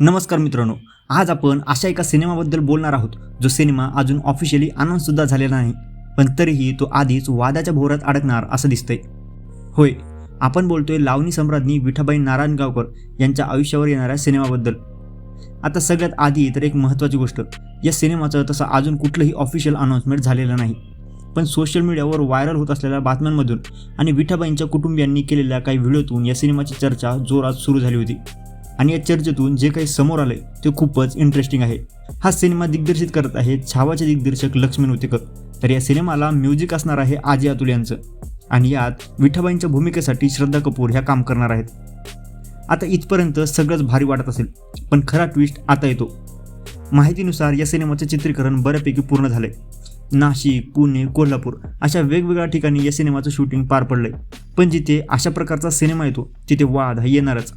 नमस्कार मित्रांनो, आज आपण अशा एका सिनेमाबद्दल बोलणार आहोत जो सिनेमा अजून ऑफिशियली अनाउन्स सुद्धा झालेला नाही, पण तरीही तो आधीच वादाच्या भोवऱ्यात अडकणार असं दिसतंय. होय, आपण बोलतोय लावणी सम्राज्ञी विठाबाई नारायणगावकर यांच्या आयुष्यावर येणाऱ्या सिनेमाबद्दल. आता सगळ्यात आधी तर एक महत्त्वाची गोष्ट, या सिनेमाचं तसं अजून कुठलंही ऑफिशियल अनाउन्समेंट झालेलं नाही, पण सोशल मीडियावर व्हायरल होत असलेल्या बातम्यांमधून आणि विठाबाईंच्या कुटुंबियांनी केलेल्या काही व्हिडिओतून या सिनेमाची चर्चा जोरात सुरू झाली होती. आणि या चर्चेतून जे काही समोर आले ते खूपच इंटरेस्टिंग आहे. हा सिनेमा दिग्दर्शित करत आहेत छावाचे दिग्दर्शक लक्ष्मण उतेकर. तर या सिनेमाला म्युझिक असणार आहे आजी अतुल यांचं, आणि यात विठाबाईंच्या भूमिकेसाठी श्रद्धा कपूर ह्या काम करणार आहेत. आता इथपर्यंत सगळंच भारी वाटत असेल, पण खरा ट्विस्ट आता येतो. माहितीनुसार या सिनेमाचं चित्रीकरण बऱ्यापैकी पूर्ण झालंय. नाशिक, पुणे, कोल्हापूर अशा वेगवेगळ्या ठिकाणी या सिनेमाचं शूटिंग पार पडलंय. पण जिथे अशा प्रकारचा सिनेमा येतो तिथे वाद हा येणारच.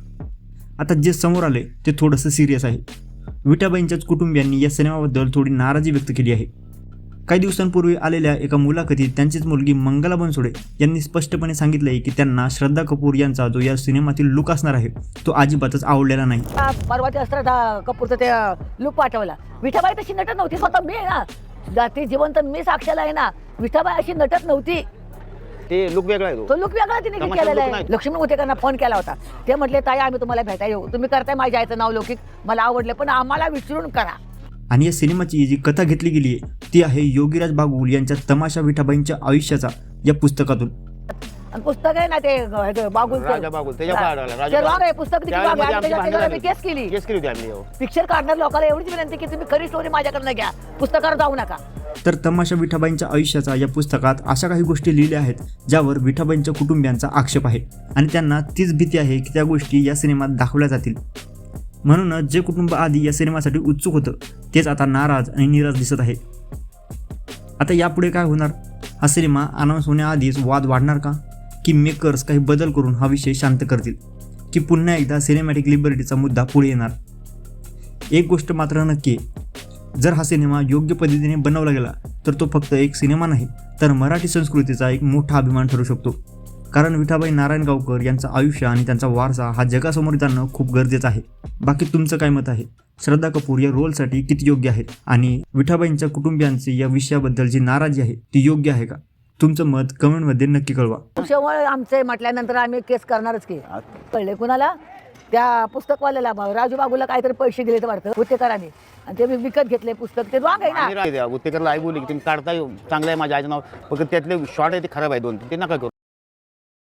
आता जे समोर आले ते थोडंसं सिरियस आहे. विठाबाईंच्याच कुटुंबियांनी या सिनेमाबद्दल थोडी नाराजी व्यक्त केली आहे. काही दिवसांपूर्वी आलेल्या एका मुलाखतीत त्यांचीच मुलगी मंगला बनसोडे यांनी स्पष्टपणे सांगितलं आहे की त्यांना श्रद्धा कपूर यांचा जो या सिनेमातील लुक असणार आहे तो अजिबातच आवडलेला नाही. परवाच्या श्रद्धा कपूरचं ते लुक पाठवला. विठाबाई तशी नटत नव्हती, स्वतः मी आहे ना, जाती जिवंत मी साक्षाला आहे ना. विठाबाई अशी नटत नव्हती, ते लुक वेगळा आहे. तो लुक वेगळा तिने केलेला आहे. लक्ष्मण उतेकरांना फोन केला होता. ते म्हटले ताई आम्ही तुम्हाला भेटायला येऊ, तुम्ही करताय माझ्या आईचं नाव लौकिक, मला आवडलं, पण आम्हाला विचारून करा. आणि या सिनेमाची जी कथा घेतली गेली आहे ती आहे योगीराज बागुल यांच्या तमाशा विठाबाईंच्या आयुष्याचा या पुस्तकातून. पुस्तक आहे ना ते बागुल, राजा बागुल ते रॉंग आहे पुस्तक. केस केली होती आम्ही. पिक्चर काढणार लोकांना एवढीच विनंती की तुम्ही खरी स्टोरी माझ्याकडनं घ्या, पुस्तकावर जाऊ नका. तर तमाशा विठाबाईंच्या आयुष्याचा या पुस्तकात अशा काही गोष्टी लिहिल्या आहेत ज्यावर विठाबाईंच्या कुटुंबियांचा आक्षेप आहे, आणि त्यांना तीच भीती आहे की त्या गोष्टी या सिनेमात दाखवल्या जातील. म्हणूनच जे कुटुंब आधी या सिनेमासाठी उत्सुक होतं तेच आता नाराज आणि निराश दिसत आहे. आता यापुढे काय होणार? हा सिनेमा अनाऊन्स होण्याआधीच वाद वाढणार का, की मेकर्स काही बदल करून हा विषय शांत करतील, की पुन्हा एकदा सिनेमॅटिक लिबर्टीचा मुद्दा पुढे येणार? एक गोष्ट मात्र नक्की आहे, जर हा सिनेमा योग्य पद्धतीने बनवला गेला तर तो फक्त एक सिनेमा नाही तर मराठी संस्कृतीचा एक मोठा अभिमान ठरू शकतो. कारण विठाबाई नारायणगावकर यांचं आयुष्य आणि त्यांचा वारसा हा जगासमोर जाणं खूप गरजेचं आहे. बाकी तुमचं काय मत आहे? श्रद्धा कपूर या रोलसाठी किती योग्य आहेत, आणि विठाबाईंच्या कुटुंबियांची या विषयाबद्दल जी नाराजी आहे ती योग्य आहे का? तुमचं मत कमेंटमध्ये नक्की कळवा. त्यामुळे आमचे म्हटल्यानंतर आम्ही केस करणारच की. कळले कुणाला? त्या पुस्तकवाल्याला राजू बागूला काहीतरी पैसे दिले तर वाटतं उतेकरांनी, आणि ते मी विकत घेतले पुस्तक. ते रॉंग आहे ना. उतेकरला आई बोलली की तुम्ही काढताय चांगलं आहे माझ्या आईचं नाव, फक्त त्यातले शॉर्ट आहे ते खराब आहे, 2 ते नका करू.